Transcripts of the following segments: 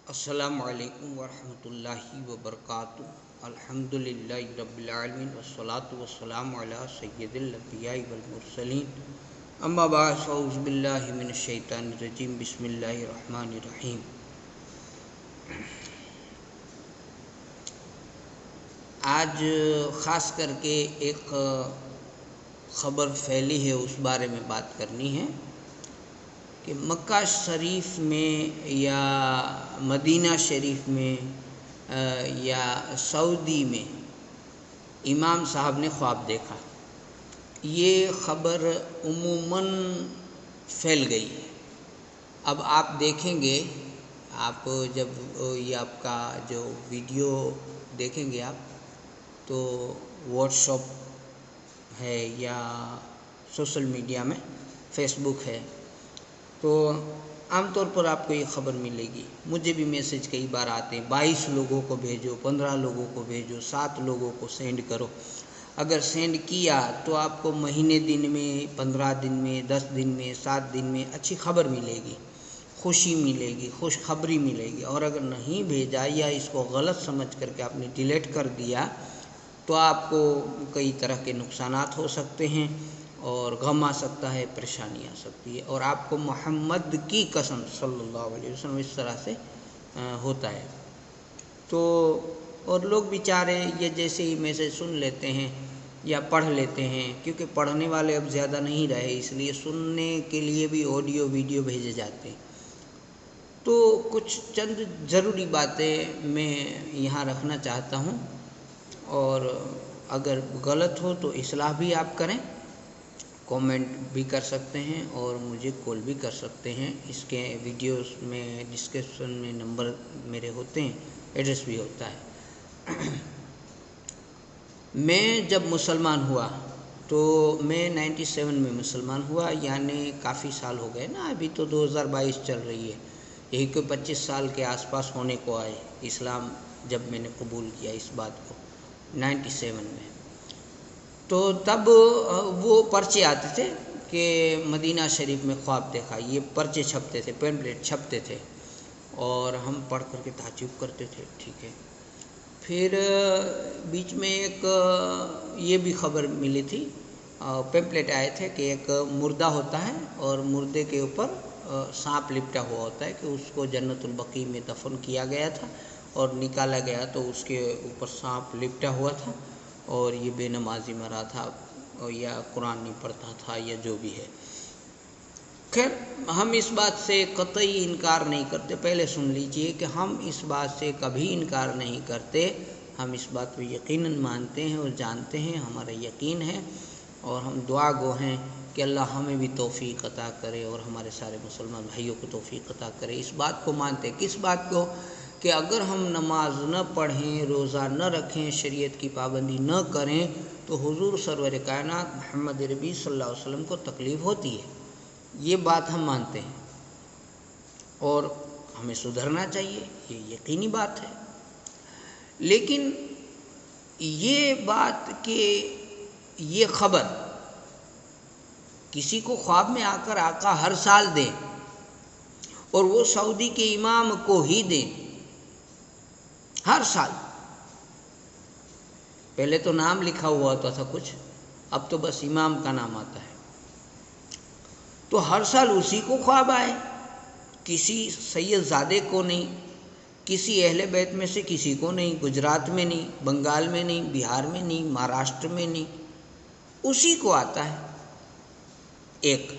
السلام علیکم ورحمۃ اللہ وبرکاتہ۔ الحمدللہ رب العالمین والصلاة والسلام علی سید الانبیاء والمرسلین، اما بعد فاعوذ باللہ من الشیطان الرجیم، بسم اللہ الرحمن الرحیم۔ آج خاص کر کے ایک خبر پھیلی ہے، اس بارے میں بات کرنی ہے کہ مکہ شریف میں یا مدینہ شریف میں یا سعودی میں امام صاحب نے خواب دیکھا۔ یہ خبر عموماً پھیل گئی ہے۔ اب آپ دیکھیں گے، آپ جب یہ آپ کا جو ویڈیو دیکھیں گے آپ تو واٹس ایپ ہے یا سوشل میڈیا میں فیس بک ہے، تو عام طور پر آپ کو یہ خبر ملے گی۔ مجھے بھی میسج کئی بار آتے ہیں، 22 لوگوں کو بھیجو، 15 لوگوں کو بھیجو، 7 لوگوں کو سینڈ کرو۔ اگر سینڈ کیا تو آپ کو مہینے دن میں، 15 دن میں، 10 دن میں، 7 دن میں اچھی خبر ملے گی، خوشی ملے گی، خوشخبری ملے گی۔ اور اگر نہیں بھیجا یا اس کو غلط سمجھ کر کے آپ نے ڈیلیٹ کر دیا تو آپ کو کئی طرح کے نقصانات ہو سکتے ہیں، اور غم آ سکتا ہے، پریشانی آ سکتی ہے، اور آپ کو محمد کی قسم صلی اللہ علیہ وسلم اس طرح سے ہوتا ہے۔ تو اور لوگ بیچارے یہ جیسے ہی میسج سن لیتے ہیں یا پڑھ لیتے ہیں، کیونکہ پڑھنے والے اب زیادہ نہیں رہے، اس لیے سننے کے لیے بھی آڈیو ویڈیو بھیجے جاتے ہیں۔ تو کچھ چند ضروری باتیں میں یہاں رکھنا چاہتا ہوں، اور اگر غلط ہو تو اصلاح بھی آپ کریں، کومنٹ بھی کر سکتے ہیں اور مجھے کال بھی کر سکتے ہیں۔ اس کے ویڈیوز میں ڈسکرپشن میں نمبر میرے ہوتے ہیں، ایڈریس بھی ہوتا ہے۔ میں جب مسلمان ہوا تو میں 97 میں مسلمان ہوا، یعنی کافی سال ہو گئے نا، ابھی تو 2022 چل رہی ہے، یہی کوئی 25 سال کے آس پاس ہونے کو آئے اسلام جب میں نے قبول کیا اس بات کو 97 میں۔ تو تب وہ پرچے آتے تھے کہ مدینہ شریف میں خواب دیکھا، یہ پرچے چھپتے تھے، پیمپلیٹ چھپتے تھے، اور ہم پڑھ کر کے تعجب کرتے تھے، ٹھیک ہے۔ پھر بیچ میں ایک یہ بھی خبر ملی تھی، پیمپلیٹ آئے تھے کہ ایک مردہ ہوتا ہے اور مردے کے اوپر سانپ لپٹا ہوا ہوتا ہے، کہ اس کو جنت البقیع میں دفن کیا گیا تھا اور نکالا گیا تو اس کے اوپر سانپ لپٹا ہوا تھا، اور یہ بے نمازی مرا تھا یا قرآن نہیں پڑھتا تھا یا جو بھی ہے۔ خیر، ہم اس بات سے قطعی انکار نہیں کرتے، پہلے سن لیجئے کہ ہم اس بات سے کبھی انکار نہیں کرتے، ہم اس بات کو یقیناً مانتے ہیں اور جانتے ہیں، ہمارا یقین ہے، اور ہم دعا گو ہیں کہ اللہ ہمیں بھی توفیق عطا کرے اور ہمارے سارے مسلمان بھائیوں کو توفیق عطا کرے۔ اس بات کو مانتے، کس بات کو؟ کہ اگر ہم نماز نہ پڑھیں، روزہ نہ رکھیں، شریعت کی پابندی نہ کریں تو حضور سرور کائنات محمد ربی صلی اللہ علیہ وسلم کو تکلیف ہوتی ہے۔ یہ بات ہم مانتے ہیں اور ہمیں سدھرنا چاہیے، یہ یقینی بات ہے۔ لیکن یہ بات کہ یہ خبر کسی کو خواب میں آ کر آقا ہر سال دیں اور وہ سعودی کے امام کو ہی دیں ہر سال، پہلے تو نام لکھا ہوا ہوتا تھا کچھ، اب تو بس امام کا نام آتا ہے، تو ہر سال اسی کو خواب آئے، کسی سید زادے کو نہیں، کسی اہل بیت میں سے کسی کو نہیں، گجرات میں نہیں، بنگال میں نہیں، بہار میں نہیں، مہاراشٹر میں نہیں، اسی کو آتا ہے ایک۔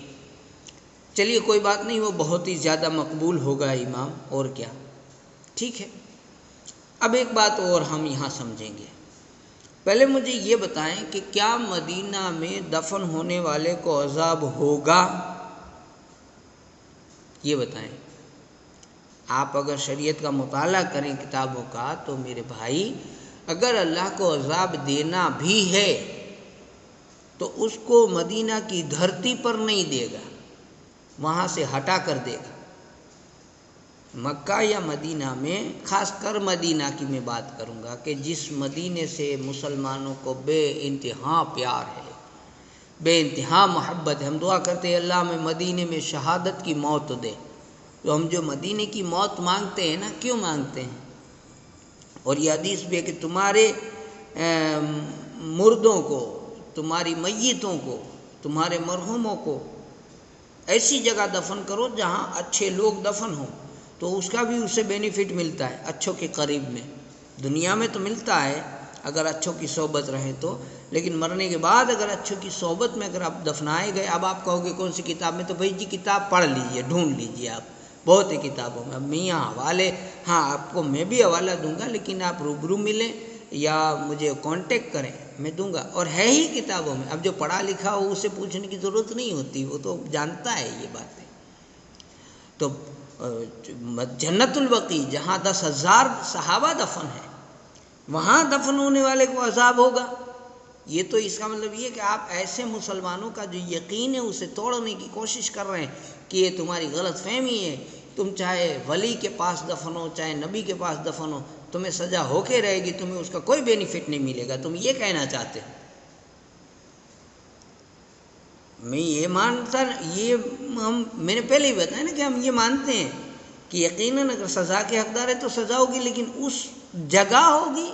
چلیے کوئی بات نہیں، وہ بہت ہی زیادہ مقبول ہوگا امام، اور کیا، ٹھیک ہے۔ اب ایک بات اور ہم یہاں سمجھیں گے، پہلے مجھے یہ بتائیں کہ کیا مدینہ میں دفن ہونے والے کو عذاب ہوگا؟ یہ بتائیں۔ آپ اگر شریعت کا مطالعہ کریں کتابوں کا تو میرے بھائی، اگر اللہ کو عذاب دینا بھی ہے تو اس کو مدینہ کی دھرتی پر نہیں دے گا، وہاں سے ہٹا کر دے گا۔ مکہ یا مدینہ میں، خاص کر مدینہ کی میں بات کروں گا کہ جس مدینے سے مسلمانوں کو بے انتہا پیار ہے، بے انتہا محبت ہے، ہم دعا کرتے ہیں اللہ میں مدینے میں شہادت کی موت دے، تو ہم جو مدینے کی موت مانگتے ہیں نا، کیوں مانگتے ہیں؟ اور یہ حدیث بھی ہے کہ تمہارے مردوں کو، تمہاری میتوں کو، تمہارے مرحوموں کو ایسی جگہ دفن کرو جہاں اچھے لوگ دفن ہوں، تو اس کا بھی اسے بینیفٹ ملتا ہے اچھوں کے قریب میں۔ دنیا میں تو ملتا ہے اگر اچھوں کی صحبت رہے تو، لیکن مرنے کے بعد اگر اچھوں کی صحبت میں اگر آپ دفنائے گئے، اب آپ کہو گے کون سی کتاب میں، تو بھائی جی کتاب پڑھ لیجئے، ڈھونڈ لیجئے، آپ بہت ہی کتابوں میں۔ اب میں یہاں حوالے، ہاں آپ کو میں بھی حوالہ دوں گا، لیکن آپ روبرو ملیں یا مجھے کانٹیکٹ کریں، میں دوں گا، اور ہے ہی کتابوں میں۔ اب جو پڑھا لکھا ہو اسے پوچھنے کی ضرورت نہیں ہوتی، وہ تو جانتا ہے یہ باتیں۔ تو جنت البقیع جہاں 10,000 صحابہ دفن ہیں، وہاں دفن ہونے والے کو عذاب ہوگا۔ یہ تو اس کا مطلب یہ کہ آپ ایسے مسلمانوں کا جو یقین ہے اسے توڑنے کی کوشش کر رہے ہیں کہ یہ تمہاری غلط فہمی ہے، تم چاہے ولی کے پاس دفن ہو، چاہے نبی کے پاس دفن ہو، تمہیں سزا ہو کے رہے گی، تمہیں اس کا کوئی بینیفٹ نہیں ملے گا، تم یہ کہنا چاہتے ہو۔ میں یہ مانتا، یہ میں نے پہلے ہی بتایا نا کہ ہم یہ مانتے ہیں کہ یقیناً اگر سزا کے حقدار ہے تو سزا ہوگی، لیکن اس جگہ ہوگی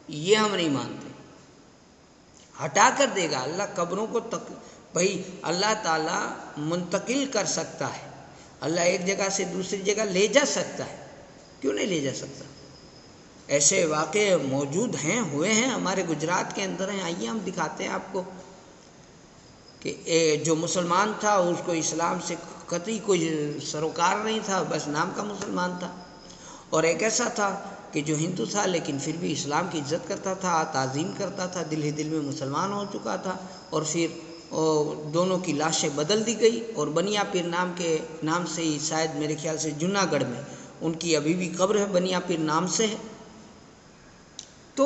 یہ ہم نہیں مانتے۔ ہٹا کر دے گا اللہ قبروں کو، بھائی اللہ تعالیٰ منتقل کر سکتا ہے، اللہ ایک جگہ سے دوسری جگہ لے جا سکتا ہے، کیوں نہیں لے جا سکتا؟ ایسے واقعے موجود ہیں، ہوئے ہیں، ہمارے گجرات کے اندر ہیں، آئیے ہم دکھاتے ہیں آپ کو کہ جو مسلمان تھا اس کو اسلام سے قطعی کوئی سروکار نہیں تھا، بس نام کا مسلمان تھا، اور ایک ایسا تھا کہ جو ہندو تھا لیکن پھر بھی اسلام کی عزت کرتا تھا، تعظیم کرتا تھا، دل ہی دل میں مسلمان ہو چکا تھا، اور پھر دونوں کی لاشیں بدل دی گئی، اور بنیا پیر نام کے نام سے ہی، شاید میرے خیال سے جوناگڑھ میں ان کی ابھی بھی قبر ہے، بنیا پیر نام سے ہے۔ تو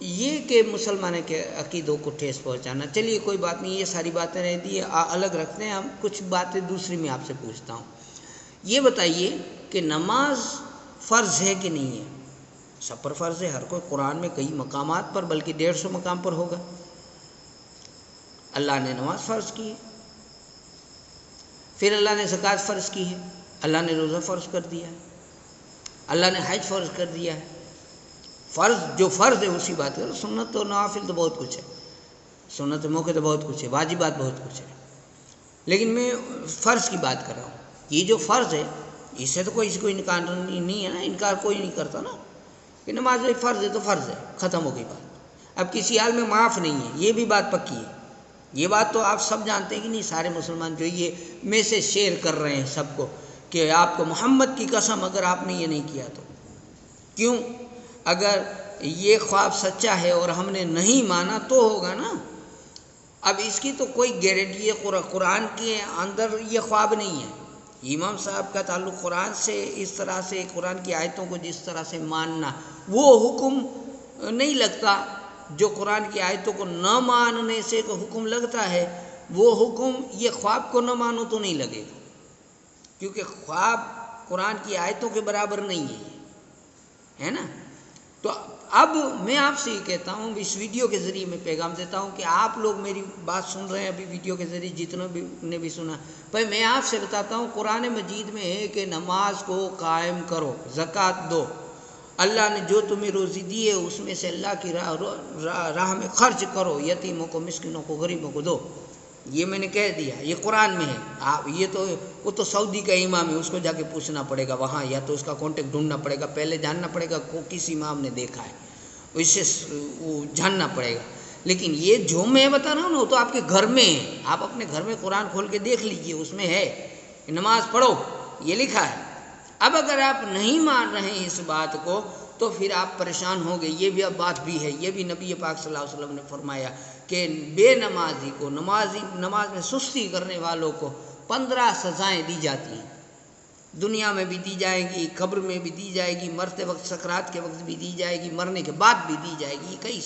یہ کہ مسلمانوں کے عقیدوں کو ٹھیس پہنچانا، چلیے کوئی بات نہیں، یہ ساری باتیں رہ دی الگ رکھتے ہیں، ہم کچھ باتیں دوسری میں آپ سے پوچھتا ہوں۔ یہ بتائیے کہ نماز فرض ہے کہ نہیں ہے؟ سب پر فرض ہے، ہر کوئی، قرآن میں کئی مقامات پر، بلکہ 150 مقام پر ہوگا اللہ نے نماز فرض کی ہے، پھر اللہ نے زکوٰۃ فرض کی ہے، اللہ نے روزہ فرض کر دیا ہے، اللہ نے حج فرض کر دیا ہے۔ فرض جو فرض ہے اسی بات کرو، سنت اور نوافل تو بہت کچھ ہے، سنت موقع تو بہت کچھ ہے، واجبات بہت کچھ ہے، لیکن میں فرض کی بات کر رہا ہوں۔ یہ جو فرض ہے اس سے تو کوئی اس کو انکار نہیں ہے نا، انکار کوئی نہیں کرتا نا کہ نماز میں فرض ہے تو فرض ہے، ختم ہو گئی بات، اب کسی حال میں معاف نہیں ہے، یہ بھی بات پکی ہے۔ یہ بات تو آپ سب جانتے ہیں کہ نہیں، سارے مسلمان جو یہ میسیج شیئر کر رہے ہیں سب کو کہ آپ کو محمد کی قسم اگر آپ نے یہ نہیں کیا تو کیوں؟ اگر یہ خواب سچا ہے اور ہم نے نہیں مانا تو ہوگا نا۔ اب اس کی تو کوئی گارنٹی ہے، قرآن کے اندر یہ خواب نہیں ہے۔ امام صاحب کا تعلق قرآن سے اس طرح سے، قرآن کی آیتوں کو جس طرح سے ماننا، وہ حکم نہیں لگتا جو قرآن کی آیتوں کو نہ ماننے سے کو حکم لگتا ہے، وہ حکم یہ خواب کو نہ مانو تو نہیں لگے گا، کیونکہ خواب قرآن کی آیتوں کے برابر نہیں ہے نا۔ تو اب میں آپ سے یہ کہتا ہوں، اس ویڈیو کے ذریعے میں پیغام دیتا ہوں کہ آپ لوگ میری بات سن رہے ہیں ابھی ویڈیو کے ذریعے، جتنوں بھی نے بھی سنا، بھائی میں آپ سے بتاتا ہوں قرآن مجید میں ہے کہ نماز کو قائم کرو، زکوٰۃ دو، اللہ نے جو تمہیں روزی دی ہے اس میں سے اللہ کی راہ میں خرچ کرو، یتیموں کو، مسکینوں کو، غریبوں کو دو، یہ میں نے کہہ دیا، یہ قرآن میں ہے۔ آپ یہ تو وہ تو سعودی کا امام ہے، اس کو جا کے پوچھنا پڑے گا وہاں، یا تو اس کا کانٹیکٹ ڈھونڈنا پڑے گا، پہلے جاننا پڑے گا کو کس امام نے دیکھا ہے، اس سے وہ جاننا پڑے گا۔ لیکن یہ جو میں بتا رہا ہوں نا وہ تو آپ کے گھر میں ہے، آپ اپنے گھر میں قرآن کھول کے دیکھ لیجئے، اس میں ہے کہ نماز پڑھو، یہ لکھا ہے۔ اب اگر آپ نہیں مان رہے ہیں اس بات کو تو پھر آپ پریشان ہوں گے، یہ بھی اب بات بھی ہے، یہ بھی نبی پاک صلی اللہ علیہ وسلم نے فرمایا کہ بے نمازی کو، نماز میں سستی کرنے والوں کو 15 سزائیں دی جاتی ہیں، دنیا میں بھی دی جائے گی، قبر میں بھی دی جائے گی، مرتے وقت سکرات کے وقت بھی دی جائے گی، مرنے کے بعد بھی دی جائے گی، کئی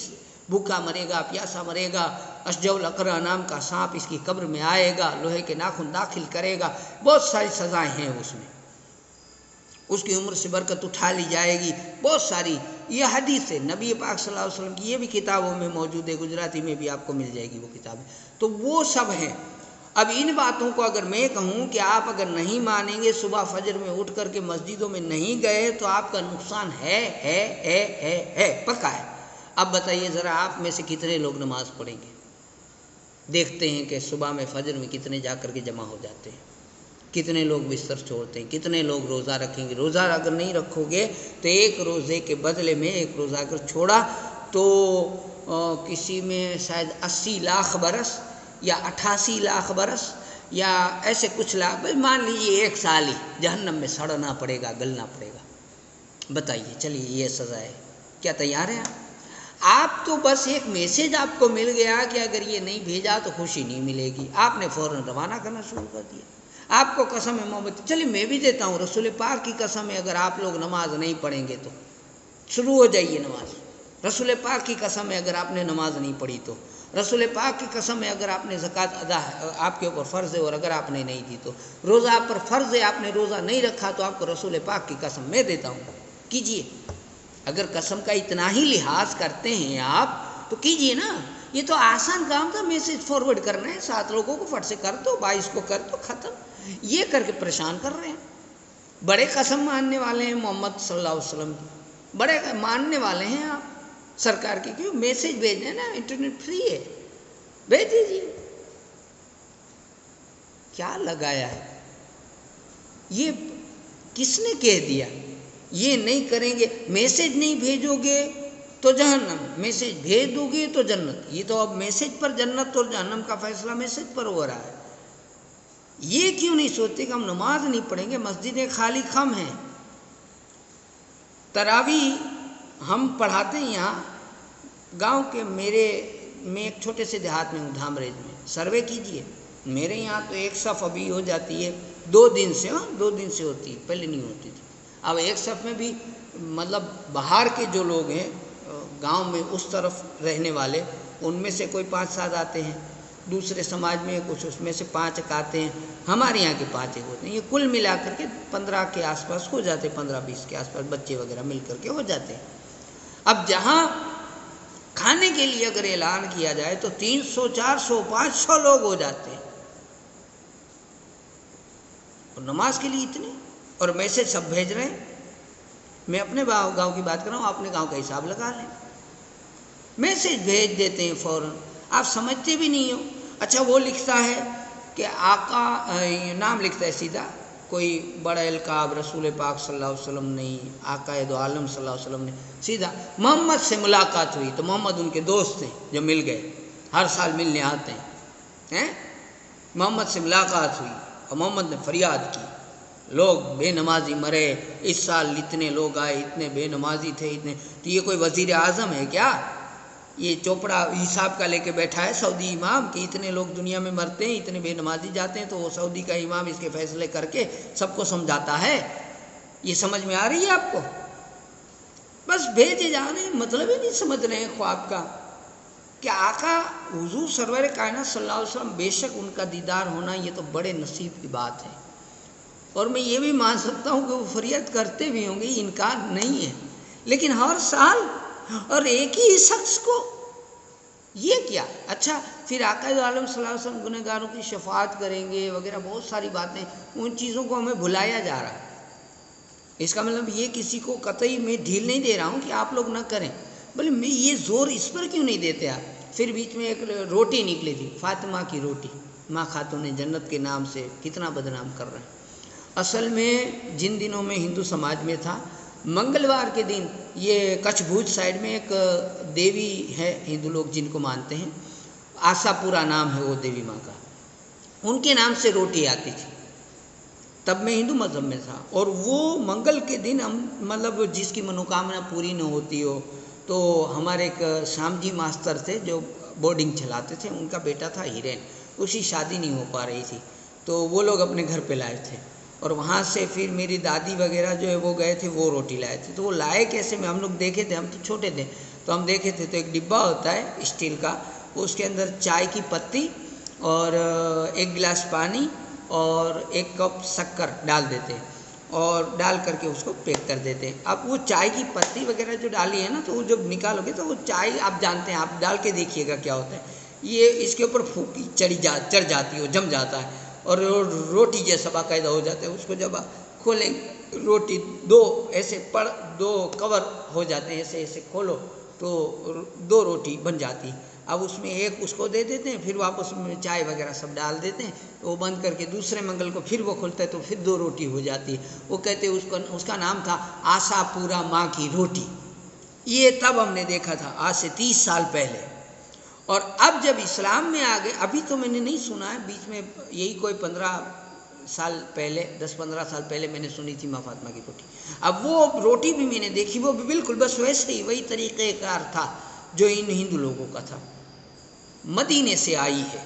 بھوکا مرے گا، پیاسا مرے گا، اشجع الاقرع نام کا سانپ اس کی قبر میں آئے گا، لوہے کے ناخن داخل کرے گا، بہت ساری سزائیں ہیں اس میں، اس کی عمر سے برکت اٹھا لی جائے گی، بہت ساری، یہ حدیث ہے نبی پاک صلی اللہ علیہ وسلم کی، یہ بھی کتابوں میں موجود ہے، گجراتی میں بھی آپ کو مل جائے گی وہ کتابیں، تو وہ سب ہیں۔ اب ان باتوں کو اگر میں کہوں کہ آپ اگر نہیں مانیں گے، صبح فجر میں اٹھ کر کے مسجدوں میں نہیں گئے تو آپ کا نقصان ہے پکا ہے۔ اب بتائیے ذرا آپ میں سے کتنے لوگ نماز پڑھیں گے؟ دیکھتے ہیں کہ صبح میں فجر میں کتنے جا کر کے جمع ہو جاتے ہیں، کتنے لوگ بستر چھوڑتے ہیں، کتنے لوگ روزہ رکھیں گے۔ روزہ اگر نہیں رکھو گے تو ایک روزے کے بدلے میں ایک روزہ اگر چھوڑا تو کسی میں شاید 80 لاکھ برس یا 88 لاکھ برس یا ایسے کچھ لاکھ، مان لیجیے 1 سال ہی جہنم میں سڑنا پڑے گا، گلنا پڑے گا۔ بتائیے، چلیے یہ سزا ہے، کیا تیار ہیں آپ؟ تو بس ایک میسج آپ کو مل گیا کہ اگر یہ نہیں بھیجا تو خوشی نہیں ملے گی، آپ نے فوراً روانہ کرنا شروع کر دیا۔ آپ کو قسم ہے محبت، چلیے میں بھی دیتا ہوں، رسول پاک کی قسم ہے، اگر آپ لوگ نماز نہیں پڑھیں گے تو شروع ہو جائیے نماز۔ رسول پاک کی قسم ہے اگر آپ نے نماز نہیں پڑھی تو، رسول پاک کی قسم ہے اگر آپ نے زکوٰۃ ادا آپ کے اوپر فرض ہے اور اگر آپ نے نہیں دی تو، روزہ آپ پر فرض ہے آپ نے روزہ نہیں رکھا تو آپ کو رسول پاک کی قسم میں دیتا ہوں، کیجئے۔ اگر قسم کا اتنا ہی لحاظ کرتے ہیں آپ تو کیجئے نا، یہ تو آسان کام تھا، میسج فارورڈ کرنا ہے 7 لوگوں کو، فٹ سے کر دو، 22 کو کر دو، ختم۔ یہ کر کے پریشان کر رہے ہیں۔ بڑے قسم ماننے والے ہیں محمد صلی اللہ علیہ وسلم کی، بڑے ماننے والے ہیں آپ سرکار کی، کیوں میسج بھیجیں نا، انٹرنیٹ فری ہے، بھیج دیجیے۔ کیا لگایا ہے؟ یہ کس نے کہہ دیا یہ نہیں کریں گے؟ میسج نہیں بھیجو گے تو جہنم، میسج بھیج دو گے تو جنت۔ یہ تو اب میسج پر جنت اور جہنم کا فیصلہ میسج پر ہو رہا ہے۔ یہ کیوں نہیں سوچتے کہ ہم نماز نہیں پڑھیں گے، مسجدیں خالی کم ہیں، تراویح ہم پڑھاتے ہیں یہاں گاؤں کے، میں ایک چھوٹے سے دیہات میں ہوں، دھامریج میں، سروے کیجئے، میرے یہاں تو ایک صف ابھی ہو جاتی ہے 2 دن سے، 2 دن سے ہوتی ہے، پہلے نہیں ہوتی تھی۔ اب ایک صف میں بھی مطلب باہر کے جو لوگ ہیں گاؤں میں اس طرف رہنے والے، ان میں سے کوئی 5-7 آتے ہیں، دوسرے سماج میں کچھ اس میں سے 5 آتے ہیں، ہمارے یہاں کے 5 ہوتے ہیں، یہ کل ملا کر کے 15 کے آس پاس ہو جاتے، 15-20 کے آس پاس بچے وغیرہ مل کر کے ہو جاتے ہیں۔ اب جہاں کھانے کے لیے اگر اعلان کیا جائے تو 300 400 500 لوگ ہو جاتے ہیں، اور نماز کے لیے اتنے، اور میسج سب بھیج رہے ہیں۔ میں اپنے گاؤں کی بات کر رہا ہوں، اپنے گاؤں کا حساب لگا لیں، میسج بھیج دیتے ہیں فوراً، آپ سمجھتے بھی نہیں ہو۔ اچھا وہ لکھتا ہے کہ آقا، نام لکھتا ہے سیدھا، کوئی بڑا القاب رسول پاک صلی اللہ علیہ وسلم نہیں، آقا دو عالم صلی اللہ علیہ وسلم نے، سیدھا محمد سے ملاقات ہوئی، تو محمد ان کے دوست تھے جو مل گئے، ہر سال ملنے آتے ہیں، محمد سے ملاقات ہوئی اور محمد نے فریاد کی، لوگ بے نمازی مرے، اس سال اتنے لوگ آئے، اتنے بے نمازی تھے، اتنے، تو یہ کوئی وزیر اعظم ہے کیا؟ یہ چوپڑا حساب کا لے کے بیٹھا ہے سعودی امام کہ اتنے لوگ دنیا میں مرتے ہیں، اتنے بے نمازی جاتے ہیں، تو وہ سعودی کا امام اس کے فیصلے کر کے سب کو سمجھاتا ہے؟ یہ سمجھ میں آ رہی ہے آپ کو؟ بس بھیجے جا رہے ہیں، مطلب ہی نہیں سمجھ رہے ہیں خواب کا کہ آقا حضور سرور کائنات صلی اللہ علیہ وسلم، بے شک ان کا دیدار ہونا یہ تو بڑے نصیب کی بات ہے، اور میں یہ بھی مان سکتا ہوں کہ وہ فریاد کرتے بھی ہوں گے، انکار نہیں ہے، لیکن ہر سال اور ایک ہی شخص کو یہ کیا؟ اچھا پھر آقا عالم صلی اللہ علیہ وسلم گنہگاروں کی شفاعت کریں گے وغیرہ بہت ساری باتیں، ان چیزوں کو ہمیں بھلایا جا رہا ہے۔ اس کا مطلب یہ کسی کو قطعی میں ڈھیل نہیں دے رہا ہوں کہ آپ لوگ نہ کریں، بلکہ میں یہ زور اس پر کیوں نہیں دیتے آپ؟ پھر بیچ میں ایک روٹی نکلی تھی، فاطمہ کی روٹی، ماں خاتون جنت کے نام سے کتنا بدنام کر رہے ہیں۔ اصل میں جن دنوں میں ہندو سماج میں تھا، منگلوار کے دن یہ کچھ بھوج سائڈ میں ایک دیوی ہے، ہندو لوگ جن کو مانتے ہیں، آسا پورا نام ہے وہ دیوی ماں کا، ان کے نام سے روٹی آتی تھی، تب میں ہندو مذہب میں تھا، اور وہ منگل کے دن ہم مطلب جس کی منوکامنا پوری نہ ہوتی ہو، تو ہمارے ایک شام جی ماسٹر تھے جو بورڈنگ چلاتے تھے، ان کا بیٹا تھا ہیرین، اس کی شادی نہیں ہو پا رہی تھی، تو وہ لوگ اپنے گھر پہ لائے تھے، اور وہاں سے پھر میری دادی وغیرہ جو ہے وہ گئے تھے، وہ روٹی لائے تھے، تو وہ لائے کیسے میں ہم لوگ دیکھے تھے، ہم تو چھوٹے تھے تو ہم دیکھے تھے، تو ایک ڈبہ ہوتا ہے اسٹیل کا، اس کے اندر چائے کی پتی اور 1 گلاس پانی اور 1 کپ شکر ڈال دیتے ہیں، اور ڈال کر کے اس کو پیک کر دیتے ہیں۔ اب وہ چائے کی پتی وغیرہ جو ڈالی ہے نا، تو وہ جب نکالو گے تو وہ چائے آپ جانتے ہیں، آپ ڈال کے دیکھیے گا کیا ہوتا ہے، یہ اس کے اوپر پھوکی چڑھ جاتی ہے، جم جاتا ہے اور روٹی جیسا باقاعدہ ہو جاتا ہے. اس کو جب کھولیں روٹی دو کور ہو جاتے ہیں، ایسے ایسے کھولو تو 2 روٹی بن جاتی. اب اس میں ایک اس کو دے دیتے ہیں، پھر واپس میں چائے وغیرہ سب ڈال دیتے ہیں، وہ بند کر کے دوسرے منگل کو پھر وہ کھلتا ہے تو پھر 2 روٹی ہو جاتی ہے. وہ کہتے ہیں اس کا نام تھا آسا پورا ماں کی روٹی. یہ تب ہم نے دیکھا تھا آج سے 30 سال پہلے. اور اب جب اسلام میں آ گئے، ابھی تو میں نے نہیں سنا ہے، بیچ میں یہی کوئی 15 سال پہلے 10-15 سال پہلے میں نے سنی تھی ماں فاطمہ کی روٹی. اب وہ روٹی بھی میں نے دیکھی، وہ بھی بالکل بس ویسے ہی وہی طریقہ کار تھا جو ان ہندو لوگوں کا تھا. مدینے سے آئی ہے،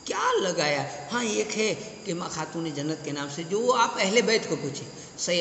کیا لگایا. ہاں ایک ہے کہ ماں خاتون جنت کے نام سے، جو وہ آپ اہل بیت کو پوچھیں،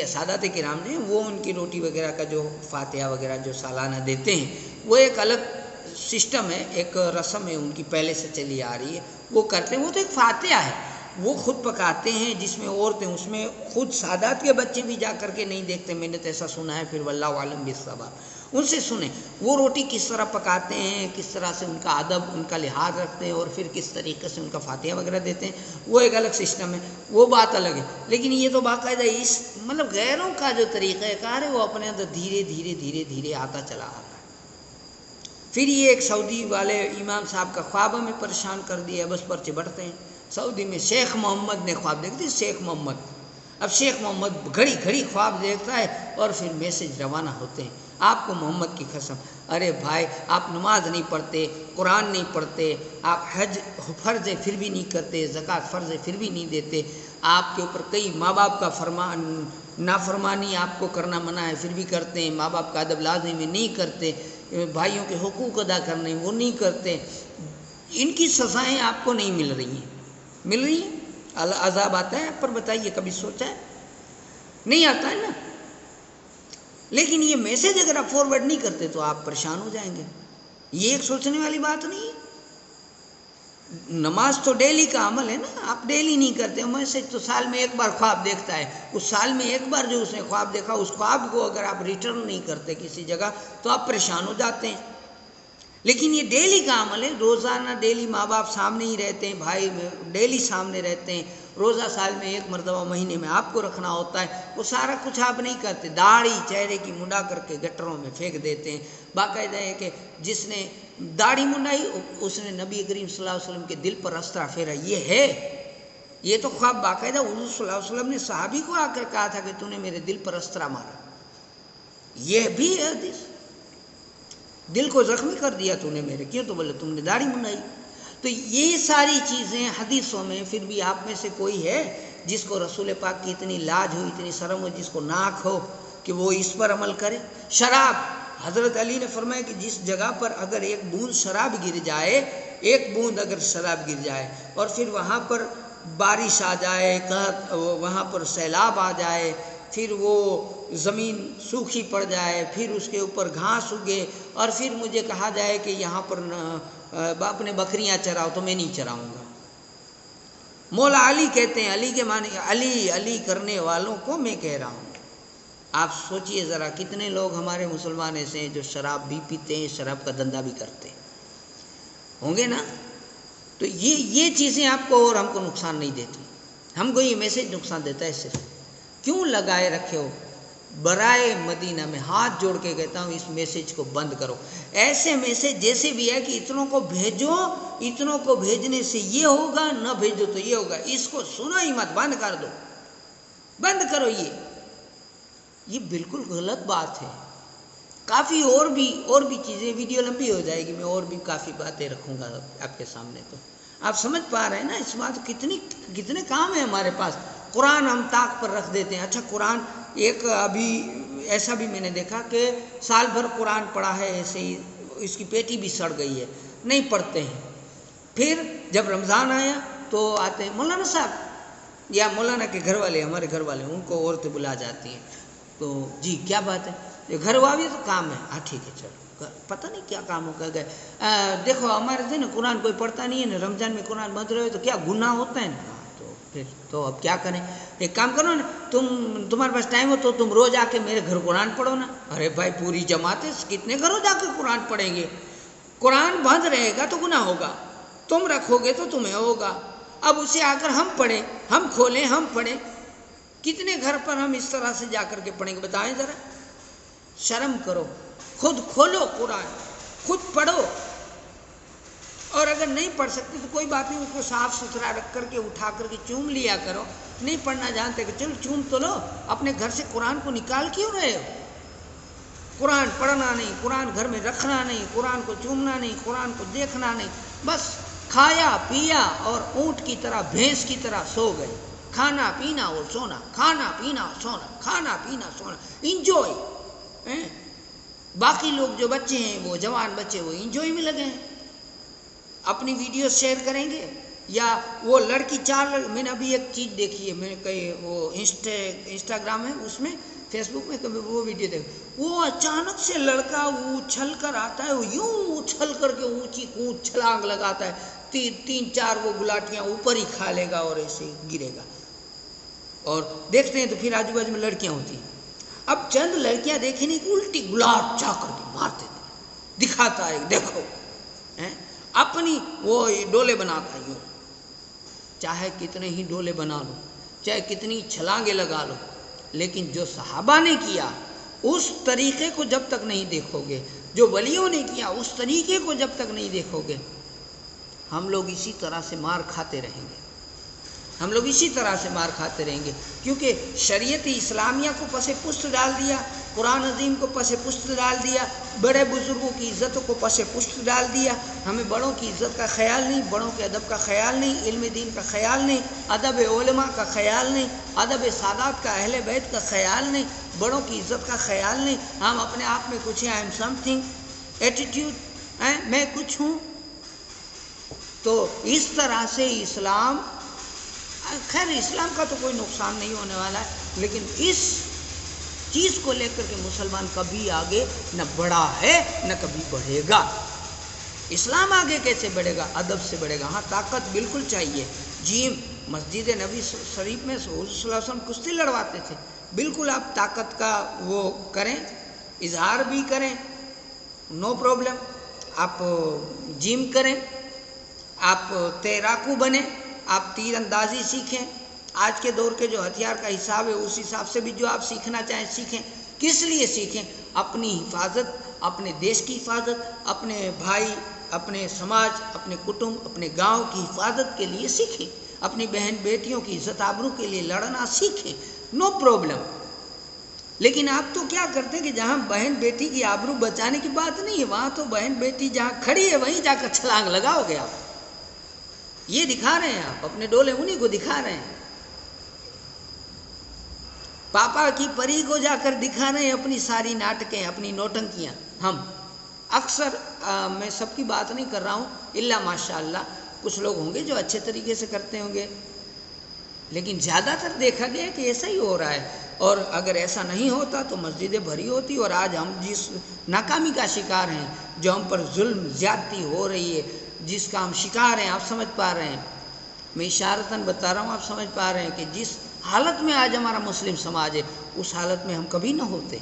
سادات کرام نے وہ ان کی روٹی وغیرہ کا جو فاتحہ وغیرہ جو سالانہ دیتے ہیں، وہ ایک الگ سسٹم ہے، ایک رسم ہے ان کی پہلے سے چلی آ رہی ہے، وہ کرتے ہیں. وہ تو ایک فاتحہ ہے، وہ خود پکاتے ہیں، جس میں عورتیں، اس میں خود سادات کے بچے بھی جا کر کے نہیں دیکھتے، میں نے تو ایسا سنا ہے. پھر واللہ عالم بالصواب، ان سے سنیں وہ روٹی کس طرح پکاتے ہیں، کس طرح سے ان کا ادب، ان کا لحاظ رکھتے ہیں، اور پھر کس طریقے سے ان کا فاتحہ وغیرہ دیتے ہیں. وہ ایک الگ سسٹم ہے، وہ بات الگ ہے. لیکن یہ تو باقاعدہ اس مطلب غیروں کا جو طریقہ کار ہے وہ اپنے اندر دھیرے دھیرے دھیرے دھیرے آتا چلا آ رہا ہے. پھر یہ ایک سعودی والے امام صاحب کا خواب ہمیں پریشان کر دیا، بس پرچے بڑھتے ہیں. سعودی میں شیخ محمد نے خواب دیکھتے، شیخ محمد. اب شیخ محمد گھڑی گھڑی خواب دیکھتا ہے اور پھر میسج روانہ ہوتے ہیں. آپ کو محمد کی قسم، ارے بھائی آپ نماز نہیں پڑھتے، قرآن نہیں پڑھتے، آپ حج فرض ہے پھر بھی نہیں کرتے، زکوٰۃ فرض ہے پھر بھی نہیں دیتے، آپ کے اوپر کئی ماں باپ کا نافرمانی آپ کو کرنا منع ہے پھر بھی کرتے ہیں، ماں باپ کا ادب لازمی میں نہیں کرتے، بھائیوں کے حقوق ادا کرنے وہ نہیں کرتے. ان کی سزائیں آپ کو نہیں مل رہی ہیں، مل رہی ہیں. عذاب آتا ہے پر بتائیے کبھی سوچا ہے؟ نہیں آتا ہے نا. لیکن یہ میسج اگر آپ فارورڈ نہیں کرتے تو آپ پریشان ہو جائیں گے. یہ ایک سوچنے والی بات نہیں ہے. نماز تو ڈیلی کا عمل ہے نا، آپ ڈیلی نہیں کرتے. میسج تو سال میں ایک بار خواب دیکھتا ہے، اس سال میں ایک بار جو اس نے خواب دیکھا اس خواب کو اگر آپ ریٹرن نہیں کرتے کسی جگہ تو آپ پریشان ہو جاتے ہیں. لیکن یہ ڈیلی کا عمل ہے، روزانہ ڈیلی ماں باپ سامنے ہی رہتے ہیں، بھائی ڈیلی سامنے رہتے ہیں. روزہ سال میں ایک مرتبہ مہینے میں آپ کو رکھنا ہوتا ہے، وہ سارا کچھ آپ نہیں کرتے. داڑھی چہرے کی منڈا کر کے گٹروں میں پھینک دیتے ہیں. باقاعدہ ہے کہ جس نے داڑھی منڈائی اس نے نبی کریم صلی اللہ علیہ وسلم کے دل پر استرا پھیرا. یہ ہے، یہ تو خواب باقاعدہ حضور صلی اللہ علیہ وسلم نے صحابی کو آ کر کہا تھا کہ تو نے میرے دل پر استرا مارا. یہ بھی ہے حدیث، دل کو زخمی کر دیا تو نے میرے، کیوں؟ تو بولے تم نے داڑھی منڈائی. تو یہ ساری چیزیں حدیثوں میں. پھر بھی آپ میں سے کوئی ہے جس کو رسول پاک کی اتنی لاج ہو، اتنی شرم ہو، جس کو ناک ہو کہ وہ اس پر عمل کرے؟ شراب، حضرت علی نے فرمایا کہ جس جگہ پر اگر ایک بوند شراب گر جائے، ایک بوند اگر شراب گر جائے اور پھر وہاں پر بارش آ جائے، وہاں پر سیلاب آ جائے، پھر وہ زمین سوکھی پڑ جائے، پھر اس کے اوپر گھاس اگے اور پھر مجھے کہا جائے کہ یہاں پر اپنے بکریاں چراؤ، تو میں نہیں چراؤں گا. مولا علی کہتے ہیں، علی کے معنی علی علی کرنے والوں کو میں کہہ رہا ہوں. آپ سوچئے ذرا کتنے لوگ ہمارے مسلمان ایسے ہیں جو شراب بھی پیتے ہیں، شراب کا دھندا بھی کرتے ہوں گے نا. تو یہ چیزیں آپ کو اور ہم کو نقصان نہیں دیتی، ہم کو یہ میسج نقصان دیتا ہے. صرف کیوں لگائے رکھے ہو؟ برائے مدینہ میں ہاتھ جوڑ کے کہتا ہوں اس میسج کو بند کرو. ایسے میسج جیسے بھی ہے کہ اتنوں کو بھیجو، اتنوں کو بھیجنے سے یہ ہوگا، نہ بھیجو تو یہ ہوگا، اس کو سنو ہی مت، بند کر دو، بند کرو. یہ بالکل غلط بات ہے. کافی اور بھی چیزیں، ویڈیو لمبی ہو جائے گی، میں اور بھی کافی باتیں رکھوں گا آپ کے سامنے. تو آپ سمجھ پا رہے ہیں نا اس بات، کتنے کام ہیں ہمارے پاس. قرآن ہم طاق پر رکھ دیتے ہیں. اچھا قرآن ایک ابھی ایسا بھی میں نے دیکھا کہ سال بھر قرآن پڑھا ہے، ایسے ہی اس کی پیٹی بھی سڑ گئی ہے، نہیں پڑھتے ہیں. پھر جب رمضان آیا تو آتے ہیں مولانا صاحب، یا مولانا کے گھر والے، ہمارے گھر والے، ان کو عورتیں بلا جاتی ہیں. تو جی کیا بات ہے؟ یہ گھر والی تو کام ہے. ہاں ٹھیک ہے چلو، پتہ نہیں کیا کام ہو کر گئے. دیکھو ہمارے سے نا قرآن کوئی پڑھتا نہیں ہے نا، رمضان میں قرآن بند رہے تو کیا گناہ ہوتا ہے نا. تو پھر تو اب کیا کریں؟ ایک کام کرو نا، تمہارے پاس ٹائم ہو تو تم روز آ کے میرے گھر قرآن پڑھو نا. ارے بھائی پوری جماعت ہے، کتنے گھروں جا کے قرآن پڑھیں گے؟ قرآن بند رہے گا تو گناہ ہوگا، تم رکھو گے تو تمہیں ہوگا۔ اب اسے آ کر ہم پڑھیں، ہم کھولیں، ہم پڑھیں، کتنے گھر پر ہم اس طرح سے جا کر کے پڑھیں گے بتائیں ذرا؟ شرم کرو، خود کھولو قرآن، خود پڑھو، اور اگر نہیں پڑھ سکتے تو کوئی بات نہیں، اس کو صاف ستھرا رکھ کر کے اٹھا کر کے چوم لیا کرو۔ نہیں پڑھنا جانتے کہ چلو چوم تو لو، اپنے گھر سے قرآن کو نکال کیوں رہے ہو؟ قرآن پڑھنا نہیں، قرآن گھر میں رکھنا نہیں، قرآن کو چومنا نہیں، قرآن کو دیکھنا نہیں، بس کھایا پیا اور اونٹ کی طرح بھینس کی طرح سو گئے، کھانا پینا اور سونا، کھانا پینا سونا، کھانا پینا سونا، انجوائے۔ باقی لوگ جو بچے ہیں، وہ جوان بچے، وہ انجوائے میں لگے ہیں، اپنی ویڈیو شیئر کریں گے، یا وہ لڑکی میں نے ابھی ایک چیز دیکھی ہے، میں نے کہیں وہ انسٹاگرام ہے، اس میں فیس بک میں کبھی وہ ویڈیو دیکھ، وہ اچانک سے لڑکا اچھل کر آتا ہے، وہ یوں اچھل کر کے اونچی کود چھلانگ لگاتا ہے، تین چار وہ گلاٹیاں اوپر ہی کھا لے گا اور ایسے گرے گا، اور دیکھتے ہیں تو پھر آجو باجو میں لڑکیاں ہوتی ہیں۔ اب چند لڑکیاں دیکھیں نہیں کہ الٹی گلاٹ چا کر کے مارتے تھے، دکھاتا ہے دیکھو، اپنی وہ ڈولے بناتا ہے یوں، چاہے کتنے ہی ڈولے بنا لو، چاہے کتنی چھلانگیں لگا لو، لیکن جو صحابہ نے کیا اس طریقے کو جب تک نہیں دیکھو گے، جو ولیوں نے کیا اس طریقے کو جب تک نہیں دیکھو گے، ہم لوگ اسی طرح سے مار کھاتے رہیں گے، ہم لوگ اسی طرح سے مار کھاتے رہیں گے، کیونکہ شریعت اسلامیہ کو پس پشت ڈال دیا، قرآن عظیم کو پس پشت ڈال دیا، بڑے بزرگوں کی عزت کو پس پشت ڈال دیا، ہمیں بڑوں کی عزت کا خیال نہیں، بڑوں کے ادب کا خیال نہیں، علم دین کا خیال نہیں، ادب علماء کا خیال نہیں، ادب سادات کا، اہل بیت کا خیال نہیں، بڑوں کی عزت کا خیال نہیں، ہم اپنے آپ میں کچھ ہیں، I am some thing, attitude, میں کچھ ہوں۔ تو اس طرح سے اسلام، خیر اسلام کا تو کوئی نقصان نہیں ہونے والا ہے، لیکن اس چیز کو لے کر کے مسلمان کبھی آگے نہ بڑھا ہے نہ کبھی بڑھے گا۔ اسلام آگے کیسے بڑھے گا؟ ادب سے بڑھے گا۔ ہاں طاقت بالکل چاہیے، جی مسجد نبی شریف میں حضور صلی اللہ علیہ وسلم کشتی لڑواتے تھے، بالکل آپ طاقت کا وہ کریں، اظہار بھی کریں، نو پرابلم، آپ جم کریں، آپ تیراکو بنیں، آپ تیر اندازی سیکھیں، آج کے دور کے جو ہتھیار کا حساب ہے اس حساب سے بھی جو آپ سیکھنا چاہیں سیکھیں۔ کس لیے سیکھیں؟ اپنی حفاظت، اپنے دیش کی حفاظت، اپنے بھائی، اپنے سماج، اپنے کٹمب، اپنے گاؤں کی حفاظت کے لیے سیکھیں، اپنی بہن بیٹیوں کی عزت آبرو کے لیے لڑنا سیکھیں، نو پرابلم۔ لیکن آپ تو کیا کرتے ہیں کہ جہاں بہن بیٹی کی آبرو بچانے کی بات نہیں ہے، وہاں تو بہن بیٹی جہاں کھڑی ہے وہیں جا کر چھلانگ لگاؤ گے آپ، یہ دکھا رہے ہیں آپ، اپنے ڈولے انہیں کو دکھا رہے ہیں، پاپا کی پری کو جا کر دکھا رہے ہیں اپنی ساری ناٹکیں، اپنی نوٹنکیاں۔ ہم اکثر میں سب کی بات نہیں کر رہا ہوں، الا ماشاء اللہ کچھ لوگ ہوں گے جو اچھے طریقے سے کرتے ہوں گے، لیکن زیادہ تر دیکھا گیا کہ ایسا ہی ہو رہا ہے، اور اگر ایسا نہیں ہوتا تو مسجدیں بھری ہوتی، اور آج ہم جس ناکامی کا شکار ہیں، جو ہم پر ظلم زیادتی ہو رہی ہے، جس کا ہم شکار ہیں، آپ سمجھ پا رہے ہیں، میں اشارتاً بتا رہا ہوں، آپ سمجھ پا رہے ہیں کہ جس حالت میں آج ہمارا مسلم سماج ہے اس حالت میں ہم کبھی نہ ہوتے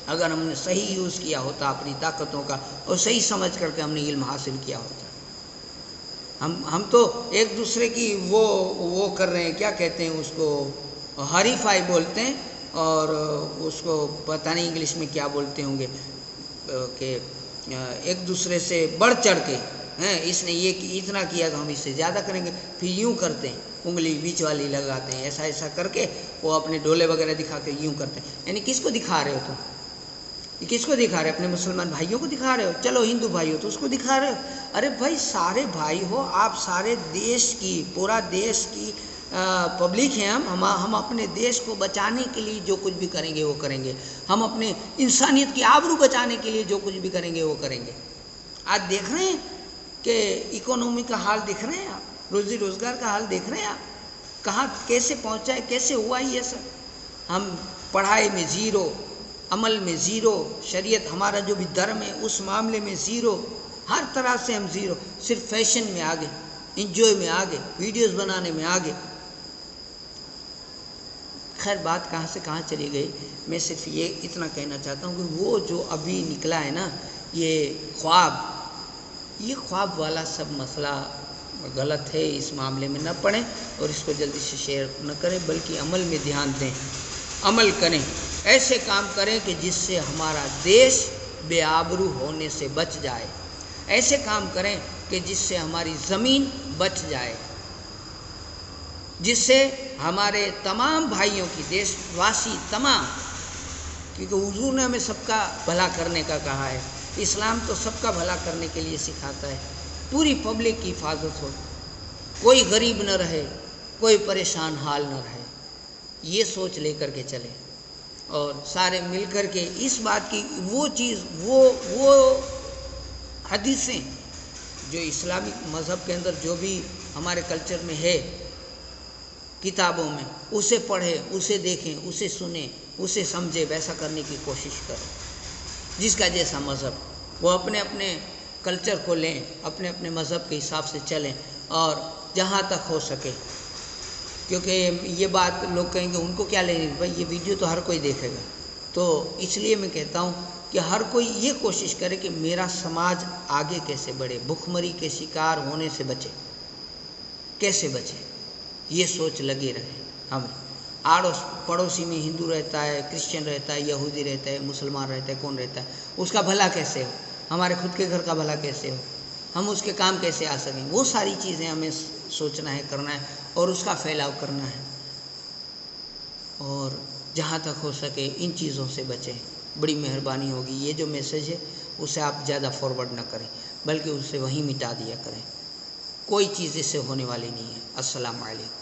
اگر ہم نے صحیح یوز کیا ہوتا اپنی طاقتوں کا، اور صحیح سمجھ کر کے ہم نے علم حاصل کیا ہوتا۔ ہم تو ایک دوسرے کی وہ کر رہے ہیں، کیا کہتے ہیں اس کو، ہریفائی بولتے ہیں، اور اس کو پتہ نہیں انگلش میں کیا بولتے ہوں گے، کہ ایک دوسرے سے بڑھ چڑھ کے، اس نے یہ اتنا کیا تو ہم اس سے زیادہ کریں گے، پھر یوں کرتے ہیں، انگلی بیچ والی لگاتے ہیں، ایسا ایسا کر کے وہ اپنے ڈولے وغیرہ دکھا کے یوں کرتے ہیں۔ یعنی کس کو دکھا رہے ہو تم؟ کس کو دکھا رہے ہو؟ اپنے مسلمان بھائیوں کو دکھا رہے ہو؟ چلو ہندو بھائی ہو تو اس کو دکھا رہے ہو؟ ارے بھائی سارے بھائی ہو آپ، سارے دیش کی، پورا دیش کی پبلک ہیں ہم اپنے دیش کو بچانے کے لیے جو کچھ بھی کریں گے وہ کریں گے، ہم اپنے انسانیت کی آبرو بچانے کے لیے جو کچھ بھی کریں گے وہ کریں گے۔ آج دیکھ رہے ہیں کہ اکانومی کا حال دیکھ رہے ہیں آپ، روزی روزگار کا حال دیکھ رہے ہیں آپ، کہاں کیسے پہنچا ہے، کیسے ہوا یہ سب۔ ہم پڑھائی میں زیرو، عمل میں زیرو، شریعت ہمارا جو بھی دھرم ہے اس معاملے میں زیرو، ہر طرح سے ہم زیرو، صرف فیشن میں آگے، انجوائے میں آگے، ویڈیوز بنانے میں آگے۔ خیر بات کہاں سے کہاں چلی گئی، میں صرف یہ اتنا کہنا چاہتا ہوں کہ وہ جو ابھی نکلا ہے نا یہ خواب، یہ خواب والا سب مسئلہ غلط ہے، اس معاملے میں نہ پڑیں اور اس کو جلدی سے شیئر نہ کریں، بلکہ عمل میں دھیان دیں، عمل کریں، ایسے کام کریں کہ جس سے ہمارا دیش بے آبرو ہونے سے بچ جائے، ایسے کام کریں کہ جس سے ہماری زمین بچ جائے، جس سے ہمارے تمام بھائیوں کی، دیش واسی تمام، کیونکہ حضور نے ہمیں سب کا بھلا کرنے کا کہا ہے، اسلام تو سب کا بھلا کرنے کے لیے سکھاتا ہے، پوری پبلک کی حفاظت ہو، کوئی غریب نہ رہے، کوئی پریشان حال نہ رہے، یہ سوچ لے کر کے چلے اور سارے مل کر کے اس بات کی وہ چیز وہ حدیثیں جو اسلامی مذہب کے اندر جو بھی ہمارے کلچر میں ہے کتابوں میں، اسے پڑھیں، اسے دیکھیں، اسے سنیں، اسے سمجھے، ویسا کرنے کی کوشش کریں، جس کا جیسا مذہب، وہ اپنے اپنے کلچر کو لیں، اپنے اپنے مذہب کے حساب سے چلیں، اور جہاں تک ہو سکے، کیونکہ یہ بات لوگ کہیں گے ان کو کیا لینی، بھائی یہ ویڈیو تو ہر کوئی دیکھے گا، تو اس لیے میں کہتا ہوں کہ ہر کوئی یہ کوشش کرے کہ میرا سماج آگے کیسے بڑھے، بھوک مری کے شکار ہونے سے بچے، کیسے بچے، یہ سوچ لگے رہے ہمیں۔ آڑوس پڑوسی میں ہندو رہتا ہے، کرسچن رہتا ہے، یہودی رہتا ہے، مسلمان رہتا ہے، کون رہتا ہے، اس کا بھلا کیسے ہو، ہمارے خود کے گھر کا بھلا کیسے ہو، ہم اس کے کام کیسے آ سکیں، وہ ساری چیزیں ہمیں سوچنا ہے، کرنا ہے، اور اس کا پھیلاؤ کرنا ہے، اور جہاں تک ہو سکے ان چیزوں سے بچیں، بڑی مہربانی ہوگی۔ یہ جو میسیج ہے اسے آپ زیادہ فارورڈ نہ کریں، بلکہ اسے وہیں مٹا دیا کریں، کوئی چیز اس سے ہونے والی نہیں ہے۔ السلام علیکم۔